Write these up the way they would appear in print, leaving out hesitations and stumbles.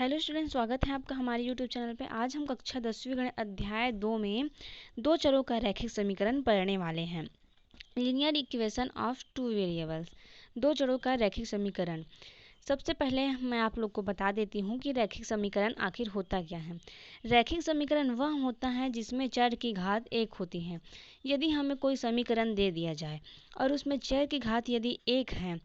Hello student, स्वागत है आपका हमारे यूट्यूब चैनल पे। आज हम कक्षा 10वीं गणित अध्याय 2 में दो चरों का रैखिक समीकरण पढ़ने वाले हैं। Linear equation of two variables, दो चरों का रैखिक समीकरण। सबसे पहले मैं आप लोग को बता देती हूँ कि रैखिक समीकरण आखिर होता क्या है। रैखिक समीकरण वह होता है जिसमें चर की घात एक होती है। यदि हमें कोई समीकरण दे दिया जाए और उसमें चर की घात यदि एक है,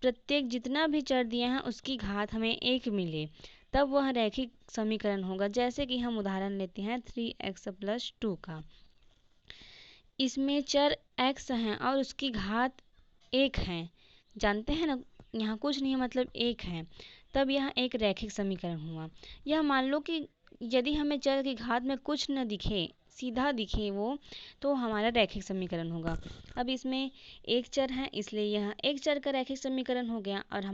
प्रत्येक जितना भी चर दिया है उसकी घात हमें एक मिले, तब वह रैखिक समीकरण होगा। जैसे कि हम उदाहरण लेते हैं 3x+2 का। इसमें चर x है और उसकी घात एक है, जानते हैं ना, यहाँ कुछ नहीं है मतलब एक है, तब यह एक रैखिक समीकरण हुआ। यह मान लो कि यदि हमें चर की घात में कुछ न दिखे, सीधा दिखे वो, तो हमारा रैखिक समीकरण होगा। अब इसमें एक चर है इसलिए यह एक चर का रैखिक समीकरण हो गया। और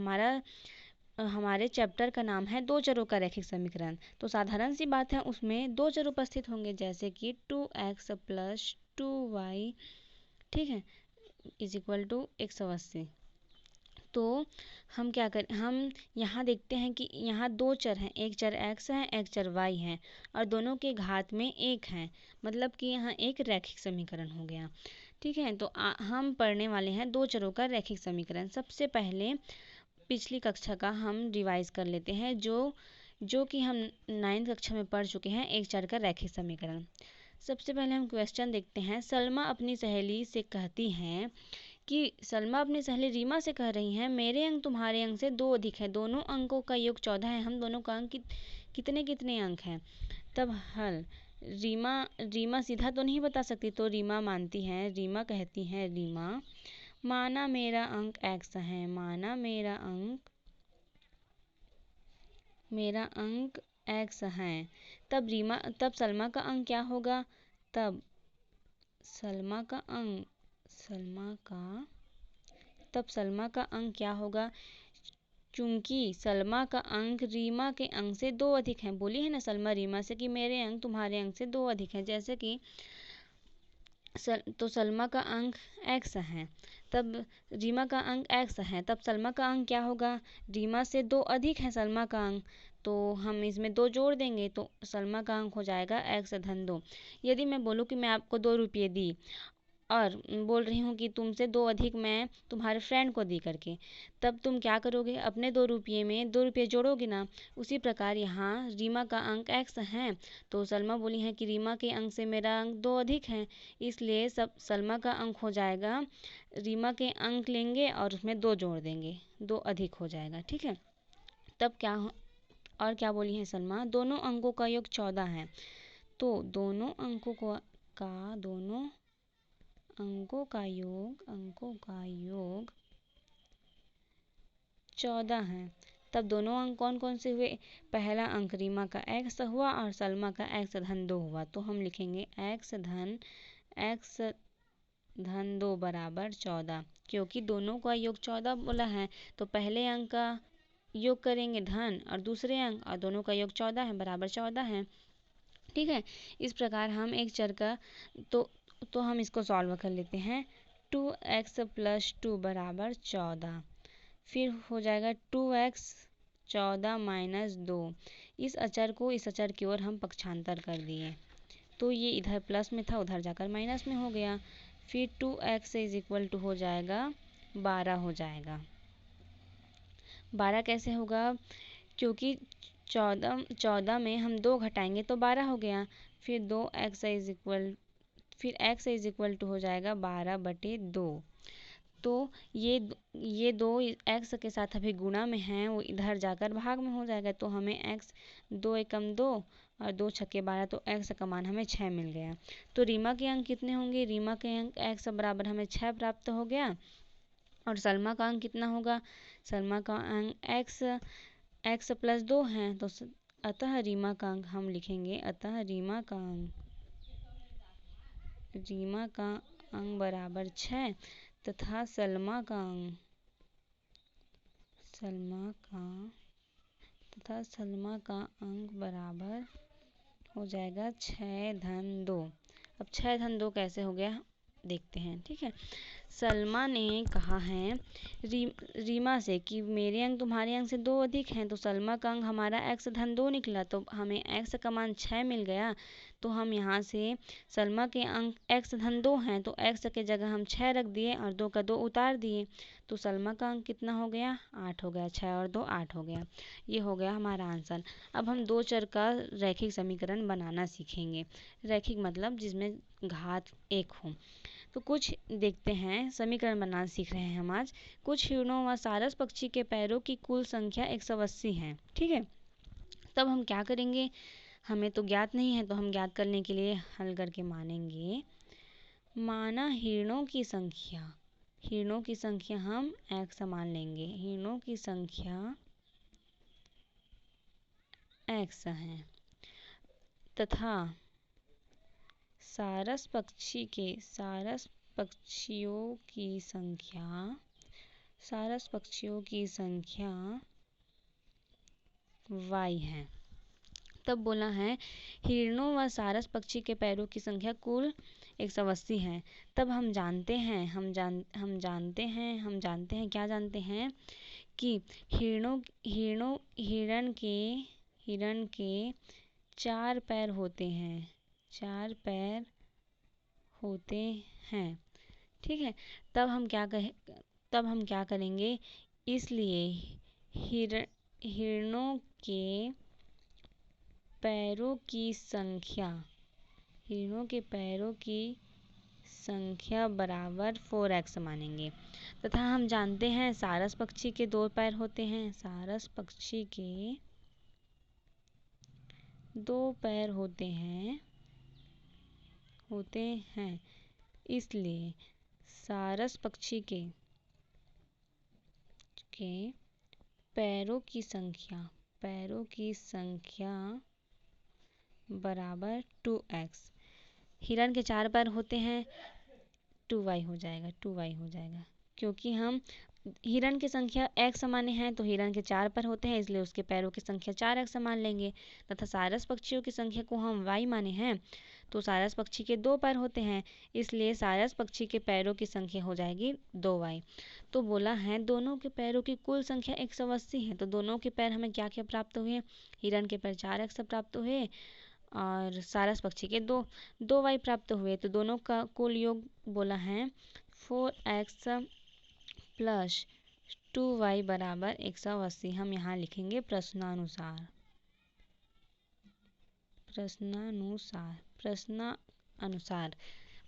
हमारे चैप्टर का नाम है दो चरों का रैखिक समीकरण, तो साधारण सी बात है उसमें दो चर उपस्थित होंगे, जैसे कि 2x+2y, ठीक है, =180। तो हम क्या करें, हम यहाँ देखते हैं कि यहाँ दो चर हैं, एक चर x है, एक चर y है, और दोनों के घात में एक है, मतलब कि यहाँ एक रैखिक समीकरण हो गया। ठीक है, तो हम पढ़ने वाले हैं दो चरों का रैखिक समीकरण। सबसे पहले पिछली कक्षा का हम रिवाइज कर लेते हैं, जो कि हम 9वीं कक्षा में पढ़ चुके हैं, एक चर का रैखिक समीकरण। सबसे पहले हम क्वेश्चन देखते हैं। सलमा अपनी सहेली से कहती हैं कि सलमा अपनी सहेली रीमा से कह रही हैं, मेरे अंक तुम्हारे अंक से दो अधिक है, दोनों अंकों का योग 14 है, हम दोनों का अंक कितने कितने अंक हैं। तब हल, रीमा सीधा तो नहीं बता सकती, तो रीमा मानती है, रीमा कहती है, रीमा माना मेरा अंक x है, माना मेरा अंक x है। तब सलमा का अंक क्या होगा, तब सलमा का अंक क्या होगा, चूंकि सलमा का अंक रीमा के अंक से दो अधिक है। बोली है ना सलमा रीमा से कि मेरे अंक तुम्हारे अंक से दो अधिक है, जैसे कि तो सलमा का अंक x है, तब रीमा का अंक x है, तब सलमा का अंक क्या होगा, रीमा से दो अधिक है सलमा का अंक, तो हम इसमें दो जोड़ देंगे तो सलमा का अंक हो जाएगा x-2। यदि मैं बोलूँ कि मैं आपको 2 रुपये दी और बोल रही हूँ कि तुमसे दो अधिक मैं तुम्हारे फ्रेंड को दी करके, तब तुम क्या करोगे, अपने 2 रुपये में 2 रुपये जोड़ोगे ना। उसी प्रकार यहाँ रीमा का अंक x है, तो सलमा बोली है कि रीमा के अंक से मेरा अंक दो अधिक है, इसलिए सलमा का अंक हो जाएगा, रीमा के अंक लेंगे और उसमें दो जोड़ देंगे, दो अधिक हो जाएगा। ठीक है, तब और क्या बोली है सलमा, दोनों अंकों का योग 14 है, तो दोनों अंकों का योग 14 है। तब दोनों अंक कौन कौन से हुए, पहला अंक रीमा का x हुआ और सलमा का x-2 हुआ, तो हम लिखेंगे x-2 बराबर 14। क्योंकि दोनों का योग 14 बोला है, तो पहले अंक का योग करेंगे धन और दूसरे अंक, और दोनों का योग 14 है, बराबर 14 है। ठीक है, इस प्रकार हम एक चर का तो हम इसको सॉल्व कर लेते हैं। 2x+2 बराबर 14, फिर हो जाएगा 2x 14 - 2। इस अचर को इस अचर की ओर हम पक्षांतर कर दिए, तो ये इधर प्लस में था उधर जाकर माइनस में हो गया। फिर 2x = हो जाएगा 12 हो जाएगा। 12 कैसे होगा, क्योंकि 14 में हम 2 घटाएंगे तो 12 हो गया। फिर x हो जाएगा 12/2। तो ये दो x के साथ अभी गुणा में हैं, वो इधर जाकर भाग में हो जाएगा, तो हमें x 2 एकम 2 और 2 छक्के 12, तो x का मान हमें 6 मिल गया। तो रीमा के अंक कितने होंगे, रीमा के अंक x बराबर हमें 6 प्राप्त हो गया। और सलमा का अंक कितना होगा, सलमा का अंक x+2 है, तो अतः रीमा का अंक हम लिखेंगे, अतः रीमा का अंक बराबर 6 तथा सलमा का अंक बराबर हो जाएगा 6-2। अब 6-2 कैसे हो गया देखते हैं। ठीक है, सलमा ने कहा है रीमा से कि मेरे अंक तुम्हारे अंक से 2 अधिक हैं, तो सलमा का अंक हमारा x धन 2 निकला, तो हमें x का मान 6 मिल गया। तो हम यहाँ से सलमा के अंक x धन 2 हैं, तो x के जगह हम 6 रख दिए और 2 का 2 उतार दिए, तो सलमा का अंक कितना हो गया? 8 हो गया। 6 और 2 8 हो गया। ये हो गया हमारा आंसर। अब हम दो चर का रैखिक समीकरण बनाना सीखेंगे। रैखिक मतलब जिसमें घात 1 हो। तो कुछ देखते हैं, समीकरण बनाना सीख रहे हैं हम आज। कुछ हिरणों व सारस पक्षी के पैरों की कुल संख्या 180 है। ठीक है, तब हम क्या करेंगे? हमें तो ज्ञात नहीं है, तो हम ज्ञात करने के लिए हल करके मानेंगे। माना हिरणों की संख्या हम x मान लेंगे। हिरणों की संख्या x है तथा सारस पक्षियों की संख्या y है। तब बोला है हिरणों व सारस पक्षी के पैरों की संख्या कुल 180 है। तब हम जानते हैं क्या जानते हैं कि हिरण के 4 पैर होते हैं। ठीक है, तब हम क्या करेंगे? इसलिए हिरणों के पैरों की संख्या बराबर 4x मानेंगे। तथा हम जानते हैं सारस पक्षी के 2 पैर होते हैं। सारस पक्षी के 2 पैर होते हैं। इसलिए सारस पक्षी के पैरों की संख्या बराबर 2x। हिरण के 4 पैर होते हैं, 2y हो जाएगा। क्योंकि हम हिरण की संख्या x माने हैं, तो हिरण के 4 पैर होते हैं, इसलिए उसके पैरों की संख्या 4x मान लेंगे। तथा सारस पक्षियों की संख्या को हम y माने हैं, तो सारस पक्षी के 2 पैर होते हैं, इसलिए सारस पक्षी के पैरों की संख्या हो जाएगी 2y। तो बोला है दोनों के पैरों की कुल संख्या 180 है। तो दोनों के पैर हमें क्या क्या प्राप्त हुए? हिरण के पैर 4x प्राप्त हुए और सारस पक्षी के 2y प्राप्त हुए। तो दोनों का कुल योग बोला है 4x प्लस 2y बराबर 180। हम यहाँ लिखेंगे प्रश्नानुसार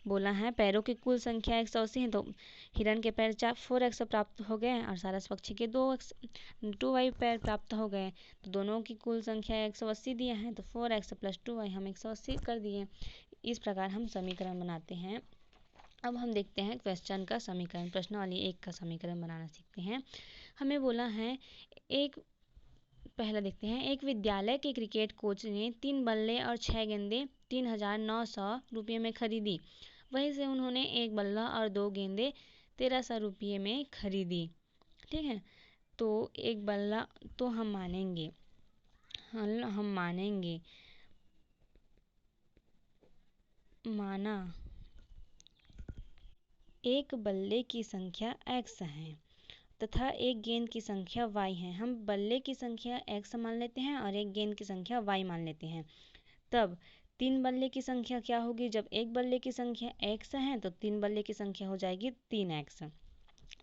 बोला है पैरों की कुल संख्या 180 है, तो हिरण के पैर 4x प्राप्त हो गए और सारस पक्षी के 2y पैर प्राप्त हो गए। तो दोनों की कुल संख्या 180 दिया है, तो 4x प्लस 2y हम 180 कर दिए। इस प्रकार हम समीकरण बनाते हैं। अब हम देखते हैं क्वेश्चन का समीकरण, प्रश्नावली 1 का समीकरण बनाना सीखते हैं। हमें बोला है पहला देखते हैं, एक विद्यालय के क्रिकेट कोच ने 3 बल्ले और 6 गेंदें 3,900 रुपये में खरीदी। वहीं से उन्होंने 1 बल्ला और 2 गेंदें 1,300 रुपये में खरीदी। ठीक है, तो एक बल्ला तो हम मानेंगे माना एक बल्ले की संख्या x है तथा एक गेंद की संख्या y है। हम बल्ले की संख्या x मान लेते हैं और एक गेंद की संख्या y मान लेते हैं। तब 3 बल्ले की संख्या क्या होगी? जब एक बल्ले की संख्या x है तो 3 बल्ले की संख्या हो जाएगी 3x।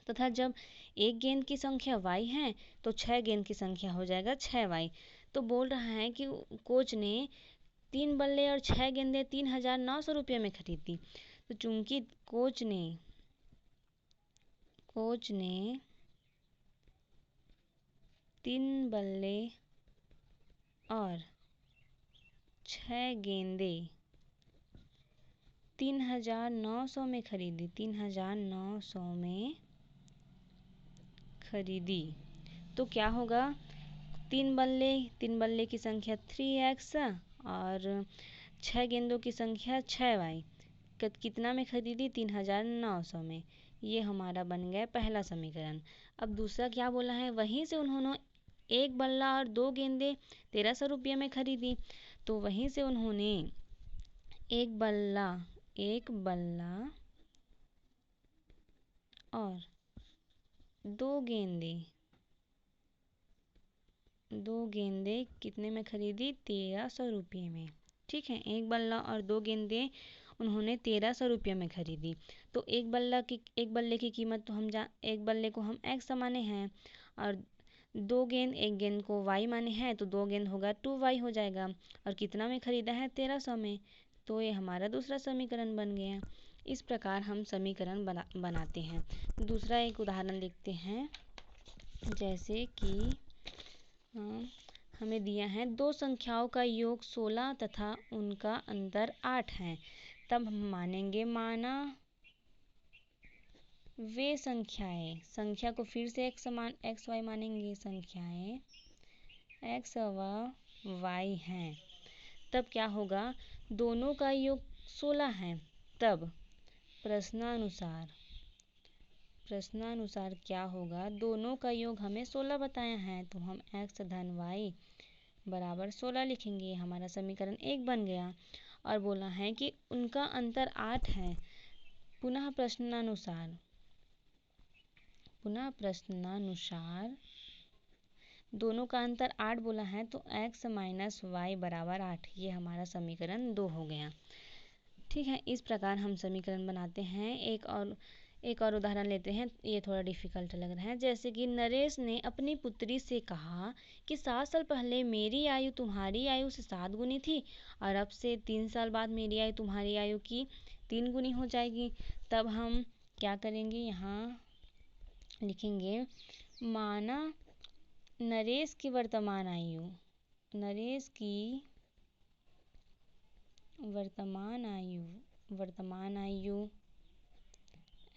तथा जब एक गेंद की संख्या y है तो 6 गेंद की संख्या हो जाएगा 6y। तो बोल रहा है कि कोच ने 3 बल्ले और 6 गेंदें 3,900 रुपये में खरीदी। तो चूंकि कोच ने 3 बल्ले और 6 गेंदें 3,900 में खरीदी, तो क्या होगा? 3 बल्ले की संख्या 3x और 6 गेंदों की संख्या 6y। कितना में खरीदी? 3,900 में। ये हमारा बन गया पहला समीकरण। अब दूसरा क्या बोला है? वहीं से उन्होंने 1 बल्ला और 2 गेंदें 1,300 रुपये में खरीदी। तो वहीं से उन्होंने एक बल्ला और दो गेंदे कितने में खरीदी? 1300 रुपये में। ठीक है, एक बल्ला और दो गेंदे उन्होंने 1300 रुपये में खरीदी। तो एक बल्ले की कीमत तो एक बल्ले को हम x माने हैं और एक गेंद को y माने हैं, तो दो गेंद होगा 2y हो जाएगा। और कितना में खरीदा है? 1300 में। तो ये हमारा दूसरा समीकरण बन गया। इस प्रकार हम समीकरण बनाते हैं। दूसरा एक उदाहरण लिखते हैं, जैसे कि हमें दिया है दो संख्याओं का योग 16 तथा उनका अंतर 8 है। तब हम मानेंगे माना वे संख्या को फिर से एक्स वाई मानेंगे, संख्याएं एक्स व वाई हैं। तब क्या होगा? दोनों का योग 16 है। तब प्रश्नानुसार क्या होगा? दोनों का योग हमें 16 बताया है, तो हम x धन y बराबर 16 लिखेंगे। हमारा समीकरण 1 बन गया। और बोला है कि उनका अंतर 8 है। पुनः प्रश्नानुसार दोनों का अंतर 8 बोला है, तो x माइनस वाई बराबर 8। ये हमारा समीकरण 2 हो गया। ठीक है, इस प्रकार हम समीकरण बनाते हैं। एक और उदाहरण लेते हैं। ये थोड़ा डिफिकल्ट लग रहा है। जैसे कि नरेश ने अपनी पुत्री से कहा कि 7 साल पहले मेरी आयु तुम्हारी आयु से 7 गुनी थी और अब से 3 साल बाद मेरी आयु तुम्हारी आयु की 3 गुनी हो जाएगी। तब हम क्या करेंगे? यहाँ लिखेंगे माना नरेश की वर्तमान आयु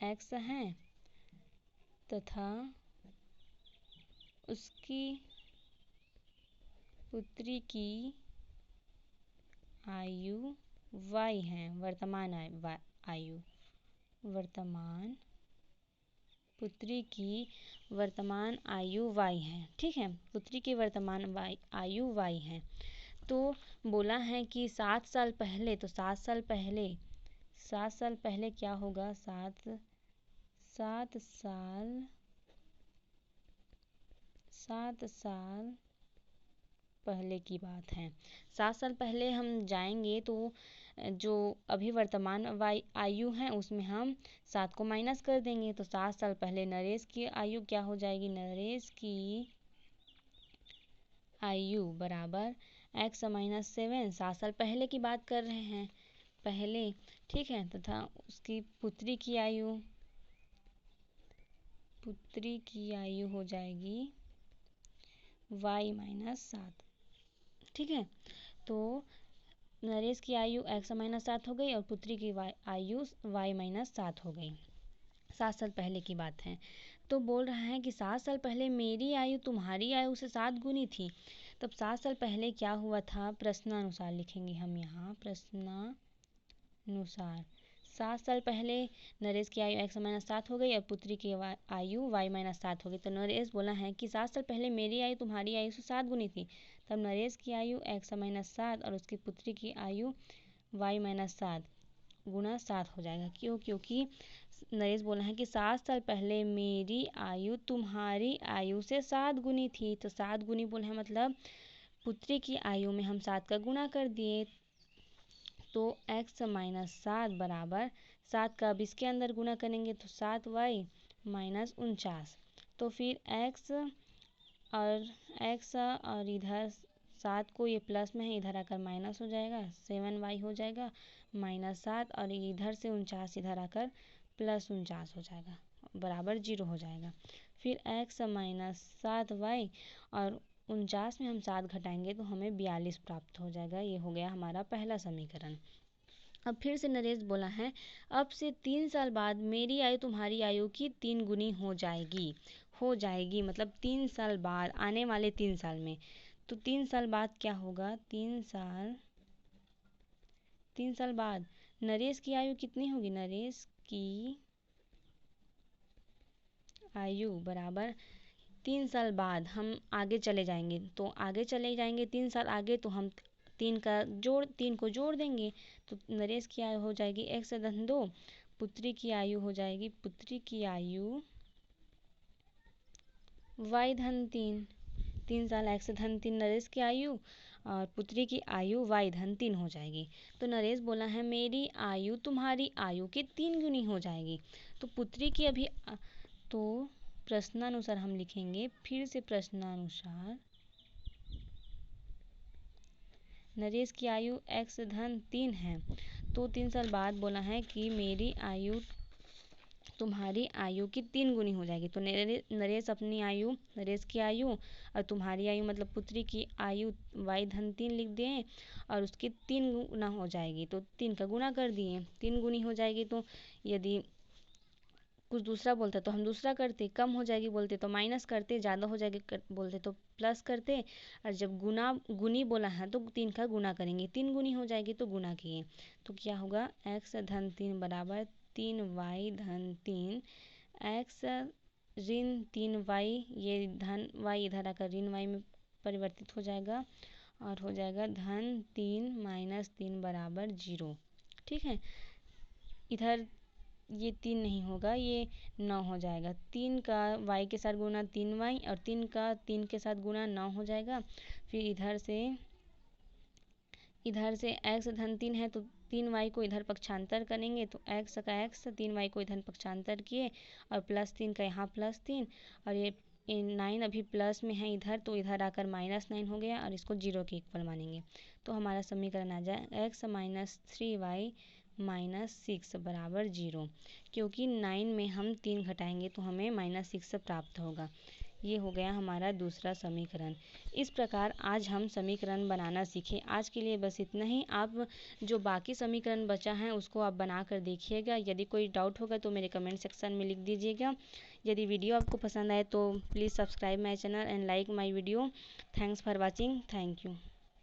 x है तथा उसकी पुत्री की आयु y है। पुत्री की वर्तमान आयु y है। ठीक है, पुत्री की वर्तमान आयु y है। तो बोला है कि 7 साल पहले, तो 7 साल पहले क्या होगा? 7 साल पहले की बात है। 7 साल पहले हम जाएंगे तो जो अभी वर्तमान आयु है उसमें हम 7 को माइनस कर देंगे। तो 7 साल पहले नरेश की आयु क्या हो जाएगी? नरेश की आयु बराबर x माइनस 7। 7 साल पहले की बात कर रहे हैं, पहले। ठीक है, तथा उसकी पुत्री की आयु हो जाएगी y माइनस 7। ठीक है, तो नरेश की आयु x माइनस 7 हो गई और पुत्री की आयु y माइनस 7 हो गई। 7 साल पहले की बात है। तो बोल रहा है कि 7 साल पहले मेरी आयु तुम्हारी आयु से 7 गुनी थी। तब 7 साल पहले क्या हुआ था? प्रश्नानुसार लिखेंगे हम यहाँ। प्रश्नानुसार 7 साल पहले नरेश की आयु x माइनस 7 हो गई और पुत्री की आयु y माइनस 7 हो गई। तो नरेश बोला है कि 7 साल पहले मेरी आयु तुम्हारी आयु से 7 गुनी थी। तब नरेश की आयु x माइनस 7 और उसकी पुत्री की आयु y माइनस 7 गुना 7 हो जाएगा। क्योंकि नरेश बोला है कि 7 साल पहले मेरी आयु तुम्हारी आयु से 7 गुनी थी। तो 7 गुनी बोले हैं, मतलब पुत्री की आयु में हम 7 का गुणा कर दिए। तो x माइनस 7 बराबर 7 का अब इसके अंदर गुणा करेंगे तो 7y माइनस 49। तो फिर x और इधर 7 को ये प्लस में है, इधर आकर माइनस हो जाएगा, 7y हो जाएगा माइनस 7 और इधर से 49 इधर आकर प्लस 49 हो जाएगा, बराबर 0 हो जाएगा। फिर x माइनस 7y और 49 में हम 7 घटाएंगे तो हमें 42 प्राप्त हो जाएगा। ये हो गया हमारा पहला समीकरण। अब फिर से नरेश बोला है, अब से 3 साल बाद मेरी आयु तुम्हारी आयु की 3 गुनी हो जाएगी, मतलब 3 साल बाद, आने वाले 3 साल में। तो 3 साल बाद क्या होगा? 3 साल बाद नरेश की आयु कितनी होगी? नरेश की आयु बराबर 3 साल बाद हम आगे चले जाएंगे, तो आगे चले जाएंगे 3 साल आगे, तो हम 3 को जोड़ देंगे। तो नरेश की आयु हो जाएगी x धन 2, पुत्री की आयु हो जाएगी, पुत्री की आयु y धन 3 साल, x धन 3 नरेश की आयु, और पुत्री की आयु y धन 3 हो जाएगी। तो नरेश बोला है मेरी आयु तुम्हारी आयु के 3 गुनी हो जाएगी। तो पुत्री की अभी तो प्रश्नानुसार हम लिखेंगे, फिर से प्रश्नानुसार नरेश की आयु x धन 3 है, तो 3 साल बाद बोला है कि मेरी आयु तुम्हारी आयु की 3 गुनी हो जाएगी। तो नरेश अपनी आयु, नरेश की आयु और तुम्हारी आयु मतलब पुत्री की आयु y धन 3 लिख दें और उसकी 3 गुना हो जाएगी। तो 3 का गुना कर दिए, 3 गुनी हो जाएगी। तो यदि कुछ दूसरा बोलते तो हम दूसरा करते, कम हो जाएगी बोलते तो माइनस करते, ज़्यादा हो जाएगी बोलते तो प्लस करते, और जब गुनी बोला है तो 3 का गुना करेंगे, 3 गुनी हो जाएगी तो गुना किए। तो क्या होगा, x धन 3 बराबर 3y धन 3, x ऋण 3y, ये धन y इधर आकर ऋण y में परिवर्तित हो जाएगा और हो जाएगा धन 3 माइनस 3 बराबर 0। ठीक है, इधर ये 3 नहीं होगा, ये 9 हो जाएगा। 3 का y के साथ गुना 3y और 3 का 3 के साथ गुना 9 हो जाएगा। फिर इधर से x धन 3 है तो 3y को इधर पक्षांतर करेंगे, तो x का x, 3y को इधर पक्षांतर किए और प्लस 3 का यहाँ प्लस 3, और ये 9 अभी प्लस में है इधर, तो इधर आकर -9 हो गया और इसको 0 के इक्वल मानेंगे। तो हमारा समीकरण आ जाए x माइनस 3y माइनस 6 बराबर 0, क्योंकि 9 में हम 3 घटाएंगे तो हमें -6 प्राप्त होगा। ये हो गया हमारा दूसरा समीकरण। इस प्रकार आज हम समीकरण बनाना सीखे। आज के लिए बस इतना ही। आप जो बाकी समीकरण बचा है उसको आप बना कर देखिएगा। यदि कोई डाउट होगा तो मेरे कमेंट सेक्शन में लिख दीजिएगा। यदि वीडियो आपको पसंद आए तो please subscribe my channel and like my video. Thanks for watching. Thank you.